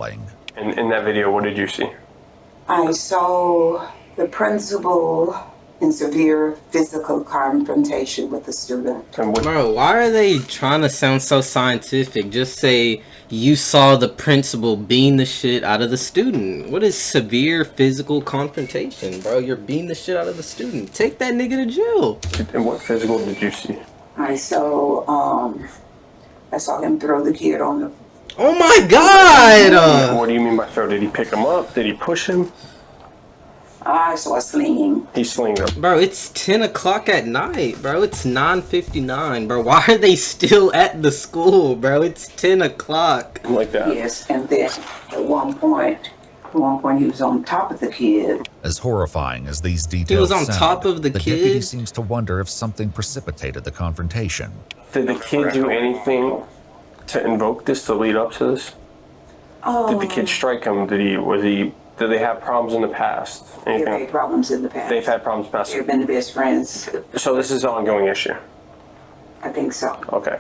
And in that video, what did you see? I saw the principal in severe physical confrontation with the student. Bro, why are they trying to sound so scientific? Just say you saw the principal beating the shit out of the student. What is severe physical confrontation, bro? You're beating the shit out of the student. Take that nigga to jail. And what physical did you see? I saw him throw the kid on the... Oh my god! What do you mean by throw? Did he pick him up? Did he push him? I saw a slinging. He slinged him. Bro, it's 10 o'clock at night, bro. It's 9:59, bro. Why are they still at the school, bro? It's 10 o'clock. Like that. Yes, and then at one point he was on top of the kid. As horrifying as these details He was on sound, top of the kid? deputy seems to wonder if something precipitated the confrontation. Did the kid do anything to invoke this, to lead up to this? Did the kid strike him? Did they have problems in the past? They've had problems in the past. They've had problems in the past. They've been the best friends. So this is an ongoing issue? I think so. Okay.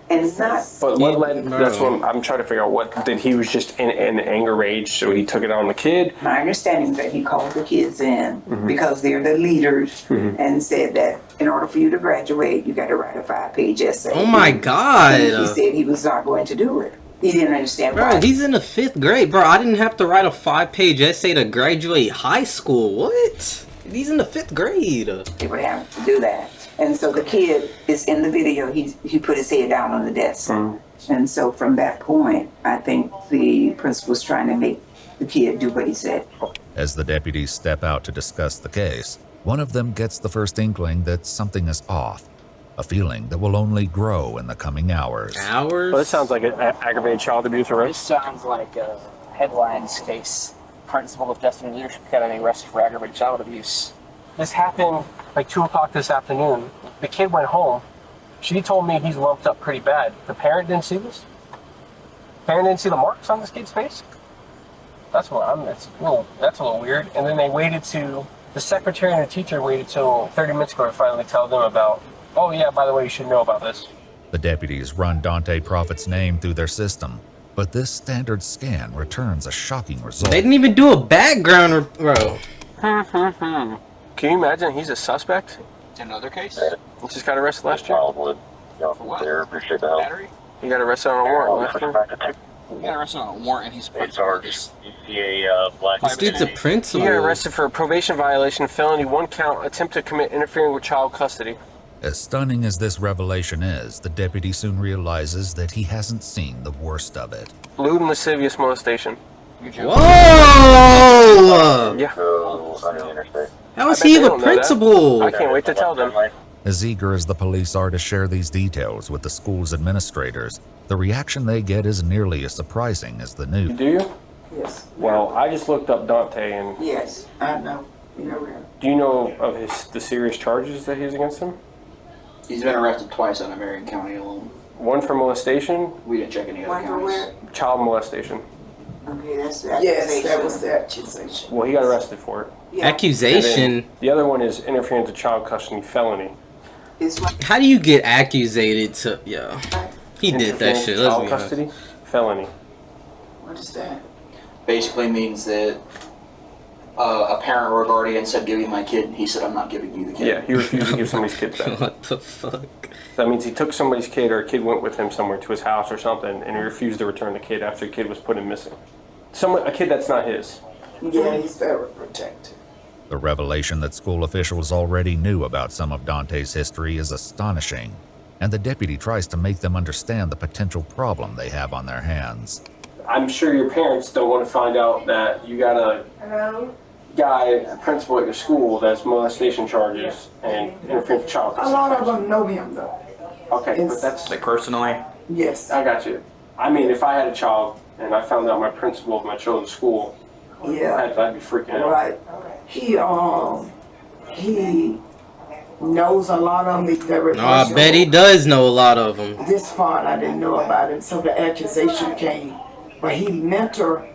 And it's not... But what led, that's what I'm trying to figure out. What, did he was just in anger rage, so he took it out on the kid? My understanding is that he called the kids in because they're the leaders and said that in order for you to graduate, you got to write a 5-page essay. Oh my god. And he said he was not going to do it. He didn't understand why. Bro, he's in the 5th grade. Bro, I didn't have to write a 5-page essay to graduate high school. What? He's in the 5th grade. They would have to do that. And so the kid is in the video. He put his head down on the desk. And so from that point, I think the principal was trying to make the kid do what he said. As the deputies step out to discuss the case, one of them gets the first inkling that something is off. A feeling that will only grow in the coming hours. Hours? Well, this sounds like an aggravated child abuse arrest. This sounds like a headlines case. Principal of Destiny Leadership Academy arrested for aggravated child abuse. This happened like 2 o'clock this afternoon. The kid went home. She told me he's lumped up pretty bad. The parent didn't see this? Parent didn't see the marks on this kid's face? That's a little weird. And then they waited to, the secretary and the teacher waited till 30 minutes ago to finally tell them about, oh yeah, by the way, you should know about this. The deputies run Dante Prophet's name through their system, but this standard scan returns a shocking result. They didn't even do a background, bro. Can you imagine he's a suspect? Another case? He just got arrested last year. For what? Battery? He got arrested on a warrant last year. He got arrested on a warrant and he's put charges. This dude's a principal. He got arrested for a probation violation, felony, 1 count, attempt to commit interfering with child custody. As stunning as this revelation is, the deputy soon realizes that he hasn't seen the worst of it. Lewd and lascivious molestation. Whoa! Yeah. How is he a principal? I can't wait to tell them. As eager as the police are to share these details with the school's administrators, the reaction they get is nearly as surprising as the news. Do you? Yes. Well, I just looked up Dante, and Yes, I know. You know him. do you know of the serious charges that he's against him? He's been arrested twice on Marion County alone. One for molestation, We didn't check any other One for counties. where? child molestation. Okay, that's the Yes, that was the accusation. Well, he got arrested for it. Yeah. Accusation? And then the other one is interference with child custody felony. It's what? How do you get accusated to... Yeah. He did that Interference shit. with Let's child be honest. custody felony. What is that? Basically means that a parent or a guardian said, give me my kid. He said, I'm not giving you the kid. Yeah, he refused to give somebody's kids back. What the fuck? That means he took somebody's kid, or a kid went with him somewhere to his house or something, and he refused to return the kid after the kid was put in missing. A kid that's not his. Yeah, he's very protected. The revelation that school officials already knew about some of Dante's history is astonishing, and the deputy tries to make them understand the potential problem they have on their hands. I'm sure your parents don't want to find out that you got a a principal at your school that's molestation charges and interference with child A custody. lot of them know him though. Okay, but that's Like personally? Yes. I got you. I mean, if I had a child and I found out my principal of my children's school, Yeah. I'd be freaking out. Right. He knows a lot of them. He's very No, I bet he does know a lot of them. This part I didn't know about it, so the accusation came. But he mentor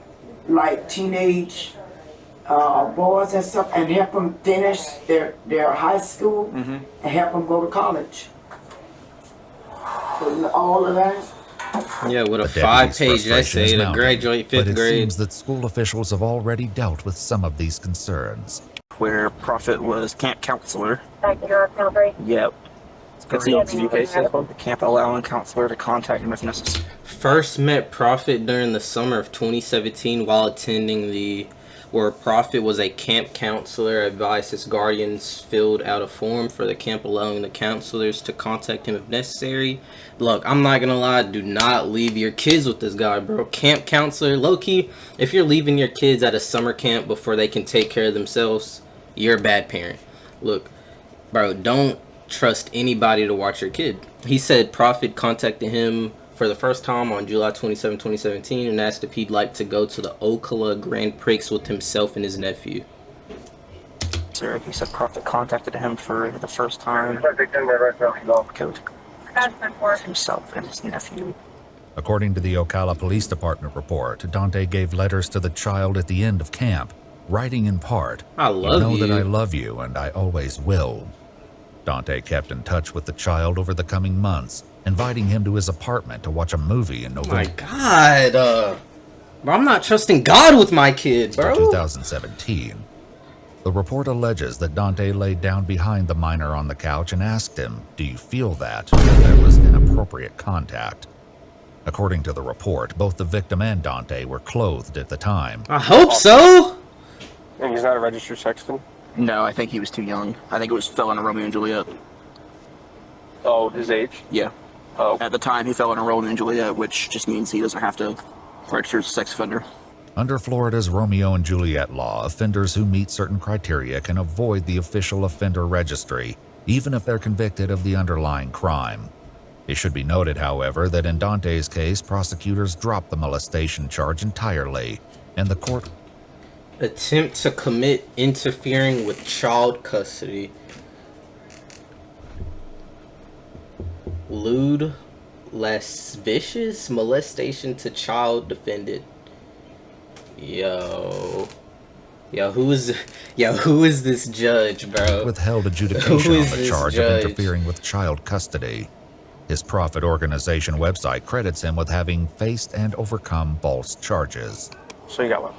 like teenage boys and stuff, and help them finish their high school and help them go to college. So all of that. Yeah, with a The deputy's 5-page frustration essay is to mounting, graduate but 5th it grade. seems that school officials have already dealt with some of these concerns. Where Prophet was camp counselor. Back to your account, right? Yep. That's the LTD case, this one? The camp allowing counselor to contact him if necessary. First met Prophet during the summer of 2017 while attending where Prophet was a camp counselor, advised his guardians filled out a form for the camp allowing the counselors to contact him if necessary. Look, I'm not gonna lie, do not leave your kids with this guy, bro. Camp counselor, low-key, if you're leaving your kids at a summer camp before they can take care of themselves, you're a bad parent. Look, bro, don't trust anybody to watch your kid. He said Prophet contacted him for the first time on July 27, 2017 and asked if he'd like to go to the Ocala Grand Prix with himself and his nephew. Sir, he said Prophet contacted him for the first time. Coach himself and his nephew. According to the Ocala Police Department report, Dante gave letters to the child at the end of camp, writing in part, I love know you. that I love you and I always will. Dante kept in touch with the child over the coming months, inviting him to his apartment to watch a movie in My November God, bro, I'm not trusting God with my kid, bro. 2017. The report alleges that Dante laid down behind the minor on the couch and asked him, "Do you feel that?" There was inappropriate contact. According to the report, both the victim and Dante were clothed at the time. I hope so. And he's not a registered sexton? No, I think he was too young. I think it was fell into Romeo and Juliet. Oh, his age? Yeah. Oh. At the time, he fell into Romeo and Juliet, which just means he doesn't have to register as a sex offender. Under Florida's Romeo and Juliet law, offenders who meet certain criteria can avoid the official offender registry, even if they're convicted of the underlying crime. It should be noted, however, that in Dante's case, prosecutors dropped the molestation charge entirely, and the court Attempt to commit interfering with child custody. Lewd, lascivious molestation to child defended. Yo, who is this judge, bro? withheld adjudication Who on is the this charge judge? of interfering with child custody. His profit organization website credits him with having faced and overcome false charges. So you got one.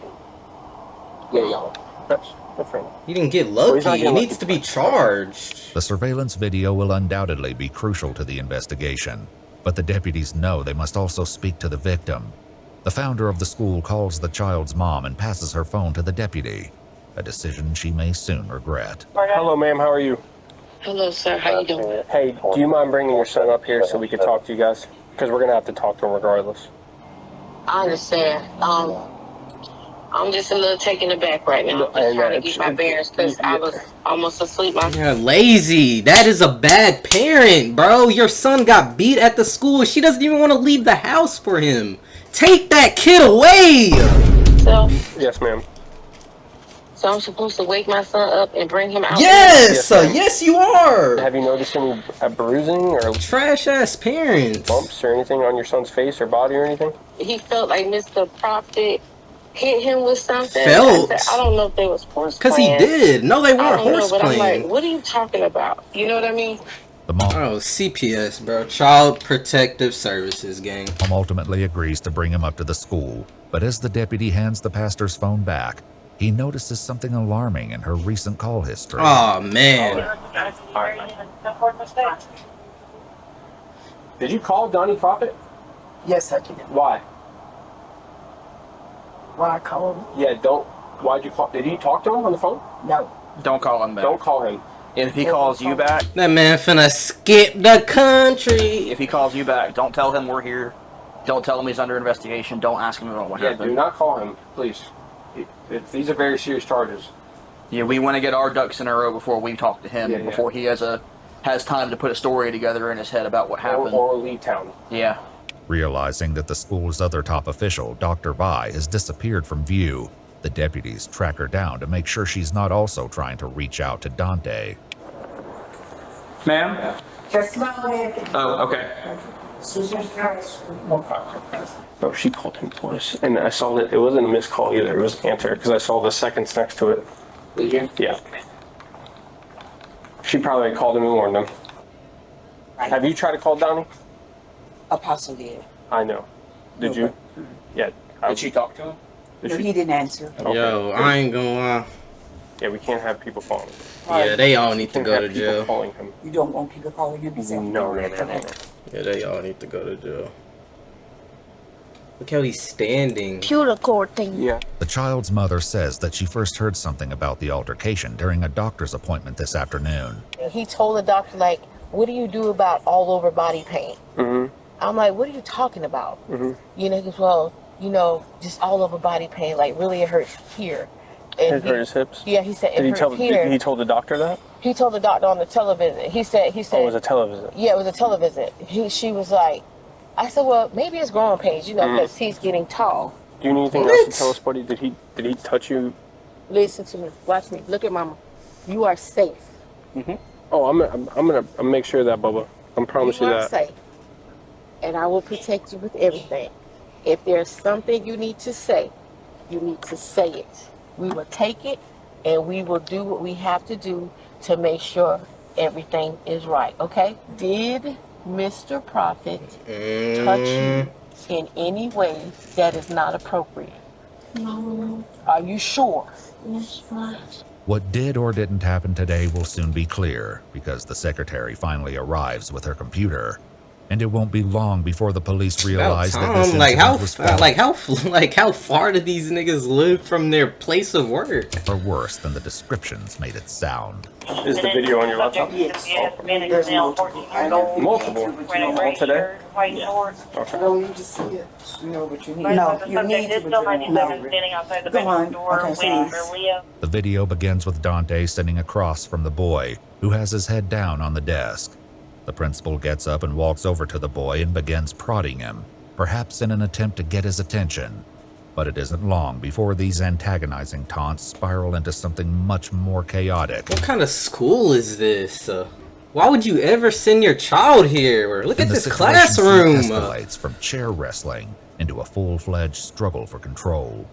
Yeah. That's different. He didn't get he's lucky. not He getting needs lucky. to be charged. The surveillance video will undoubtedly be crucial to the investigation, but the deputies know they must also speak to the victim. The founder of the school calls the child's mom and passes her phone to the deputy, a decision she may soon regret. Hello, ma'am. How are you? Hello, sir. How you doing? Hey, do you mind bringing your son up here so we can talk to you guys? Because we're going to have to talk to him regardless. I understand. I'm just a little taken aback right now. I'm And, trying to get my bearings because I was almost asleep myself. Yeah, lazy. That is a bad parent, bro. Your son got beat at the school. She doesn't even want to leave the house for him. Take that kid away. So Yes, ma'am. I'm supposed to wake my son up and bring him out? Yes, Yes, ma'am. yes, you are. Have you noticed any bruising or Trash ass parents. bumps or anything on your son's face or body or anything? He felt like Mr. Prophet hit him with something. Felt? I don't know if they was horse Cause he playing. did. No, they I weren't don't know, horse but I'm like, playing. what are you talking about? You know what I mean? The mom Oh, CPS, bro. Child Protective Services, gang. ultimately agrees to bring him up to the school, but as the deputy hands the pastor's phone back, he notices something alarming in her recent call history. Oh man. Did you call Donnie Prophet? Yes, I did. Why? Why I called him? Yeah, don't. Why'd you call? Did you talk to him on the phone? No. Don't call him back. Don't call him. If he calls you back, That man finna skip the country. if he calls you back, don't tell him we're here. Don't tell him he's under investigation. Don't ask him about what Yeah, happened. do not call him, please. These are very serious charges. Yeah, we want to get our ducks in a row before we talk to him, Yeah, yeah. before he has time to put a story together in his head about what happened. Or leave town. Yeah. Realizing that the school's other top official, Dr. Vi, has disappeared from view, the deputies track her down to make sure she's not also trying to reach out to Dante. Ma'am? Just smile ahead. Oh, okay. No, she called him twice, and I saw that it wasn't a missed call either. It was an answer because I saw the seconds next to it. Did you? Yeah. She probably called him and warned him. Have you tried to call Donnie? Apostle did. I know. Did you? Yeah. Did she talk to him? Did No, she? he didn't answer. Okay. Yo, I ain't gonna lie. Yeah, we can't have people calling him. Yeah, they all need to Can't go have to people jail. calling him. You don't want people calling him? No. Yeah, they all need to go to jail. Look how he's standing. Computer cord thing. Yeah. The child's mother says that she first heard something about the altercation during a doctor's appointment this afternoon. He told the doctor, like, what do you do about all over body pain? Mm-hmm. I'm like, what are you talking about? Mm-hmm. You know, he goes, well, you know, just all over body pain, like really it hurts here. It hurt his hips? Yeah, he said it Did he hurts tell? here. Did he told the doctor that? He told the doctor on the television. He said. Oh, it was a television. Yeah, it was a television. She was like, I said, well, maybe it's growing pains, you know, because he's getting tall. Do you need anything else to tell us, buddy? Did he touch you? Listen to me. Watch me. Look at mama. You are safe. Mm-hmm. Oh, I'm gonna make sure of that, Bubba. I promise you You are that. safe. And I will protect you with everything. If there's something you need to say, you need to say it. We will take it and we will do what we have to do to make sure everything is right, okay? Did Mr. Prophet touch you in any way that is not appropriate? No. Are you sure? Yes, fine. What did or didn't happen today will soon be clear because the secretary finally arrives with her computer. And it won't be long before the police realize that this incident was false. How far do these niggas live from their place of work? Or worse than the descriptions made it sound. Is the video on your laptop? Yes. There's multiple. I don't Multiple. All today? I Okay. don't need to see it. You know what you need. No, you need to, but you don't. Go on. Okay, please. The video begins with Dante sitting across from the boy, who has his head down on the desk. The principal gets up and walks over to the boy and begins prodding him, perhaps in an attempt to get his attention. But it isn't long before these antagonizing taunts spiral into something much more chaotic. What kind of school is this? Why would you ever send your child here? Look at And the this situation classroom. escalates from chair wrestling into a full-fledged struggle for control.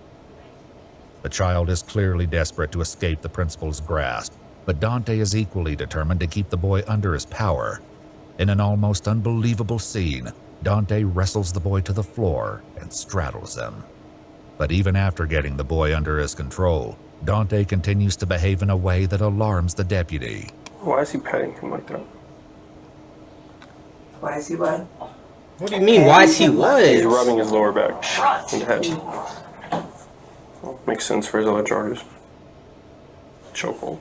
The child is clearly desperate to escape the principal's grasp, but Dante is equally determined to keep the boy under his power. In an almost unbelievable scene, Dante wrestles the boy to the floor and straddles him. But even after getting the boy under his control, Dante continues to behave in a way that alarms the deputy. Why is he petting him like that? Why is he what? What do you mean? Why is he He's what? rubbing his lower back and head. Well, makes sense for his other charges. Chokehold.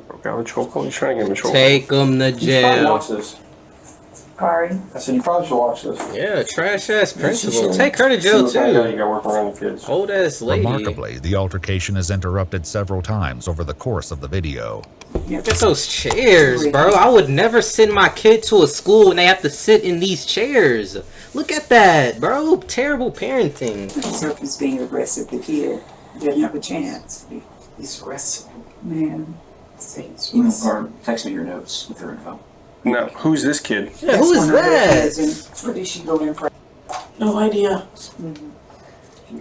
Broke out a chokehold. He's trying to get him a chokehold. Take him to jail. Watch this. Sorry. I said you probably should watch this. Yeah, trash ass principal. Take her to jail See what kind of guy you too. got working around the kids. Old ass lady. Remarkably, the altercation is interrupted several times over the course of the video. Look at those chairs, bro. I would never send my kid to a school and they have to sit in these chairs. Look at that, bro. Terrible parenting. So if he's being aggressive, the kid didn't have a chance. He's aggressive. Man. Or text me your notes with her info. Now, who's this kid? Yeah, who is that? Where did she go in for? No idea.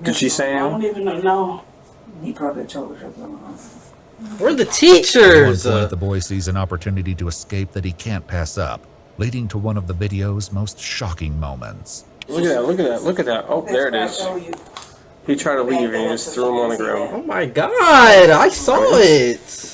Did she say I anything? don't even know. He probably told her to go on. We're the At one teachers. point, the boy sees an opportunity to escape that he can't pass up, leading to one of the video's most shocking moments. Look at that, look at that, look at that. Oh, there it is. He tried to leave and he just threw him on the ground. Oh my god, I saw it.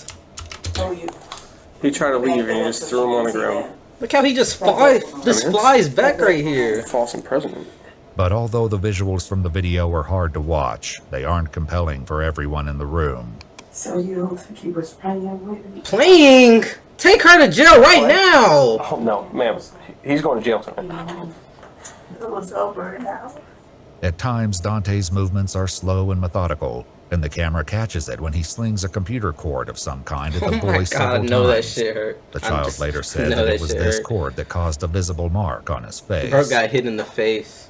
He tried to leave and he just threw him on the ground. Look how he just flies back right here. False imprisonment. But although the visuals from the video are hard to watch, they aren't compelling for everyone in the room. So you don't think he was playing with me? Playing? Take her to jail right now. Oh no, ma'am. He's going to jail tonight. It was over now. At times, Dante's movements are slow and methodical, and the camera catches it when he slings a computer cord of some kind at the Oh my boy several god, no, that times. shit hurt. The child later said no, that that it was shit this hurt. cord that caused a visible mark on his face. Bro got hit in the face.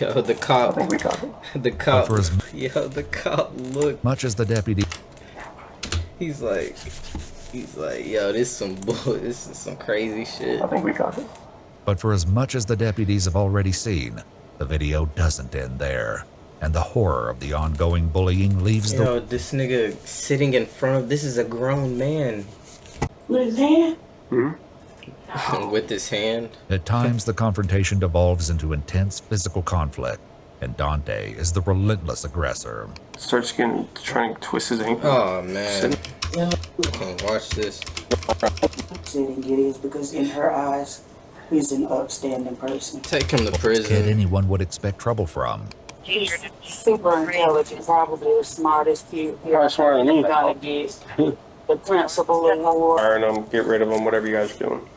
Yo, the cop. I think we got him. The cop. for as- Yo, the cop look. Much as the deputy He's like, yo, this is some crazy shit. I think we got him. But for as much as the deputies have already seen, the video doesn't end there. And the horror of the ongoing bullying leaves Yo, this nigga sitting in front of this is a grown man. With his hand? Hmm? With his hand. At times, the confrontation devolves into intense physical conflict, and Dante is the relentless aggressor. Starts trying to twist his ankle. Oh man. Can't watch this. Didn't get it because in her eyes, he's an upstanding person. Take him to Kid prison. anyone would expect trouble from. He's super intelligent, probably the smartest kid here. Probably smarter than me. Gonna get the principal and more. Fire him, get rid of him, whatever you guys are doing.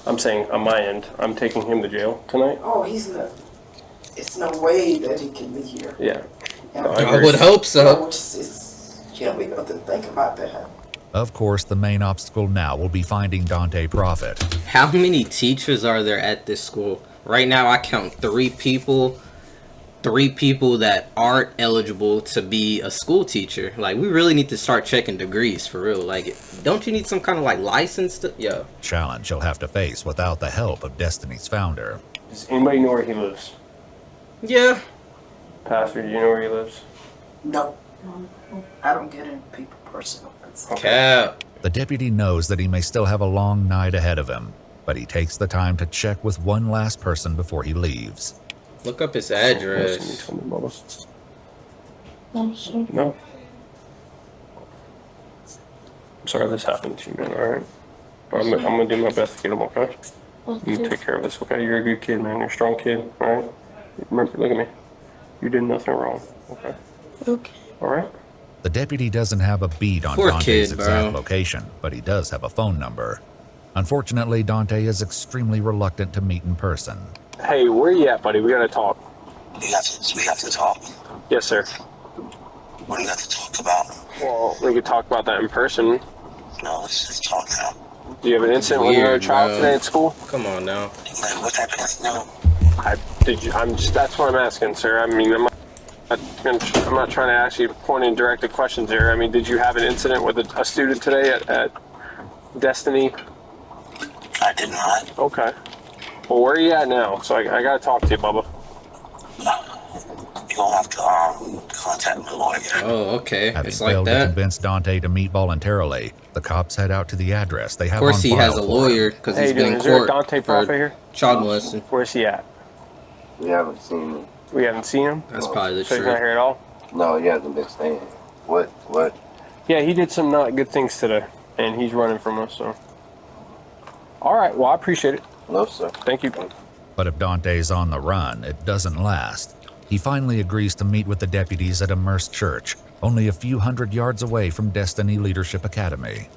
I'm saying, on my end, I'm taking him to jail tonight. Oh, he's not. It's no way that he can be here. Yeah. Yeah. No, I would hope so. Yeah, we got to think about that. Of course, the main obstacle now will be finding Dante Prophet. How many teachers are there at this school? Right now I count 3 people. 3 people that aren't eligible to be a school teacher. Like, we really need to start checking degrees for real. Like, don't you need some kind of like license to? Yeah. Challenge he'll have to face without the help of Destiny's founder. Does anybody know where he lives? Yeah. Pastor, do you know where he lives? No, I don't get into people personal. Cap. The deputy knows that he may still have a long night ahead of him, but he takes the time to check with one last person before he leaves. Look up his address. No. I'm sorry this happened to you, man, alright? But I'm gonna do my best to get him, okay? You take care of this, okay? You're a good kid, man. You're a strong kid, alright? Remember, look at me. You did nothing wrong, okay? Okay. Alright? The deputy doesn't have a beat on Poor Dante's kid, exact bro. location, but he does have a phone number. Unfortunately, Dante is extremely reluctant to meet in person. Hey, where you at, buddy? We gotta talk. We have to talk. Yes, sir. What do we have to talk about? Well, we could talk about that in person. No, let's just talk now. Do you have an incident with another Weird, child bro. today at school? Come on now. Man, what type of incident? That's what I'm asking, sir. I mean, I'm not trying to ask you point and directed questions here. I mean, did you have an incident with a student today at Destiny? I did not. Okay. Well, where are you at now? So I gotta talk to you, Bubba. You're gonna have to contact my lawyer. Oh, okay. Having It's like failed to that. convince Dante to meet voluntarily, the cops head out to the address they have Of course, on he file has a for him. lawyer because Hey, he's been dude, in is there a court Dante Prophet for here? child molesting. Where's he at? We haven't seen him. We haven't seen him? That's probably the So he's not truth. here at all? No, he hasn't been staying. What? Yeah, he did some not good things today, and he's running from us, so. All right, well, I appreciate it. No, sir. Thank you. But if Dante's on the run, it doesn't last. He finally agrees to meet with the deputies at Immerse Church, only a few hundred yards away from Destiny Leadership Academy.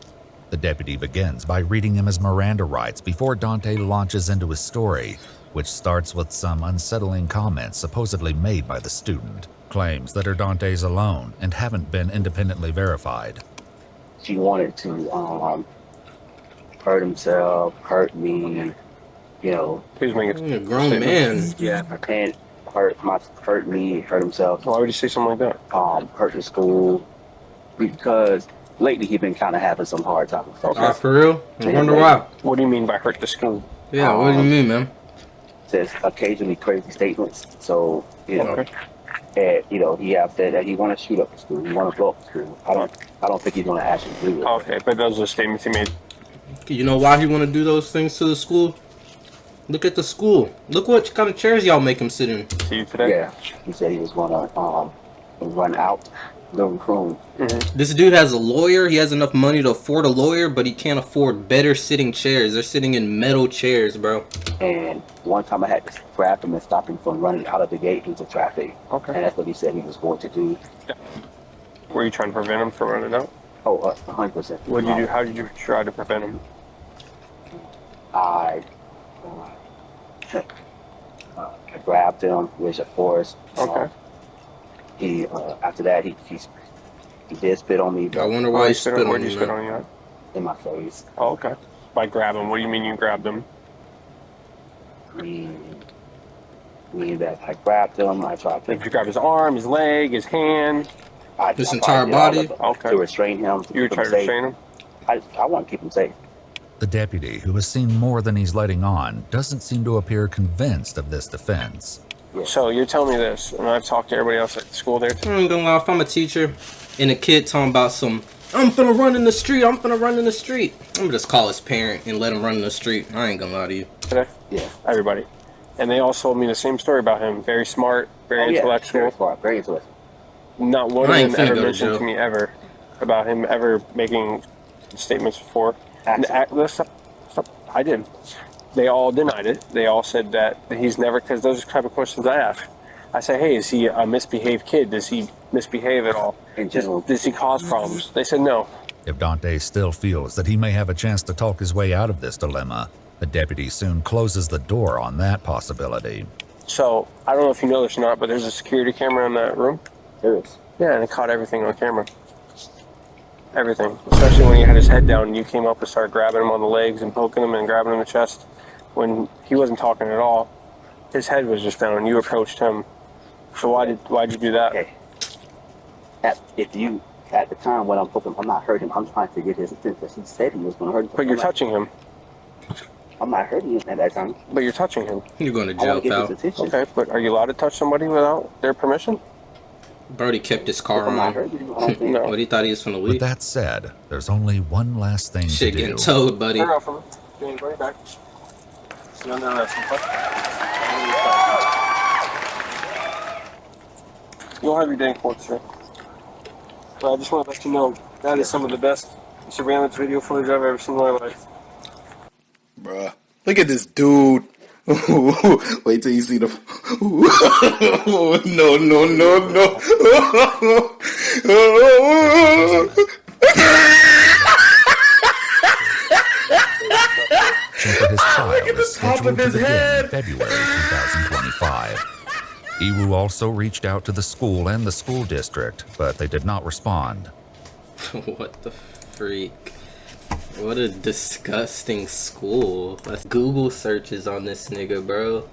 The deputy begins by reading him his Miranda rights before Dante launches into his story, which starts with some unsettling comments supposedly made by the student. Claims that are Dante's alone and haven't been independently verified. She wanted to hurt himself, hurt me, you know. Who's making A grown man. Yeah, her parents hurt me, hurt himself. Why would you say something like that? Hurt the school, because lately he's been kind of having some hard times. Oh, for real? I wonder why. What do you mean by hurt the school? Yeah, what do you mean, man? Says occasionally crazy statements. So, you know, Okay. and you know, he have said that he want to shoot up the school, he want to blow up the school. I don't think he's going to actually do it. Okay, but those are the statements he made. You know why he want to do those things to the school? Look at the school. Look what kind of chairs y'all make him sit in. See you today? Yeah, he said he was going to run out the room. This dude has a lawyer. He has enough money to afford a lawyer, but he can't afford better sitting chairs. They're sitting in metal chairs, bro. And one time I had to grab him and stop him from running out of the gate into traffic. Okay. And that's what he said he was going to do. Were you trying to prevent him from running out? Oh, 100%. What did you do? How did you try to prevent him? I grabbed him, which of course, Okay. he after that he did spit on me. I wonder why he spit on Where'd you you, spit man. on you at? In my face. Oh, okay. By grab him, what do you mean you grabbed him? Meaning that I grabbed him, I tried Did you grab his arm, his leg, his hand? His entire body? Okay. To restrain him. You were trying to restrain him? I want to keep him safe. The deputy, who has seen more than he's letting on, doesn't seem to appear convinced of this defense. So you're telling me this, and I've talked to everybody else at school there too. I ain't gonna lie, if I'm a teacher and a kid talking about some I'm finna run in the street. I'm finna run in the street. I'm gonna just call his parent and let him run in the street. I ain't gonna lie to you. Today? Yeah. Everybody. And they all told me the same story about him. Very smart, very intellectual. Very smart, very intellectual. Not one I of ain't them finna ever go to mentioned jail. to me ever about him ever making statements before. I did. They all denied it. They all said that he's never, because those are the type of questions I ask. I say, hey, is he a misbehaved kid? Does he misbehave at all? In general. Does he cause problems? They said no. If Dante still feels that he may have a chance to talk his way out of this dilemma, the deputy soon closes the door on that possibility. So, I don't know if you know this or not, but there's a security camera in that room. There is. Yeah, and it caught everything on camera. Everything. Especially when he had his head down and you came up and started grabbing him on the legs and poking him and grabbing him in the chest. When he wasn't talking at all. His head was just down and you approached him. So why'd you do that? Okay. At the time when I'm hoping I'm not hurting him, I'm trying to get his attention. He said he was going to hurt him. But you're touching him. I'm not hurting him at that time. But you're touching him. You're going to I jail, want to get pal. his attention. Okay, but are you allowed to touch somebody without their permission? Brody kept his car I'm not on. hurting him. I don't think. No. What, he thought he was finna With leave? that said, there's only one last thing Shit to getting do. towed, buddy. Turn off him. Bring it back. No, that's You'll have your day in court, sir. But I just want to let you know that is some of the best surveillance video footage I've ever seen in my life. Bruh, look at this dude. Wait till you see the. No, no, no, no. For his trial Look at the is top scheduled of his to begin head. in February 2025. Iwu also reached out to the school and the school district, but they did not respond. What the freak? What a disgusting school. Let's Google searches on this nigga, bro.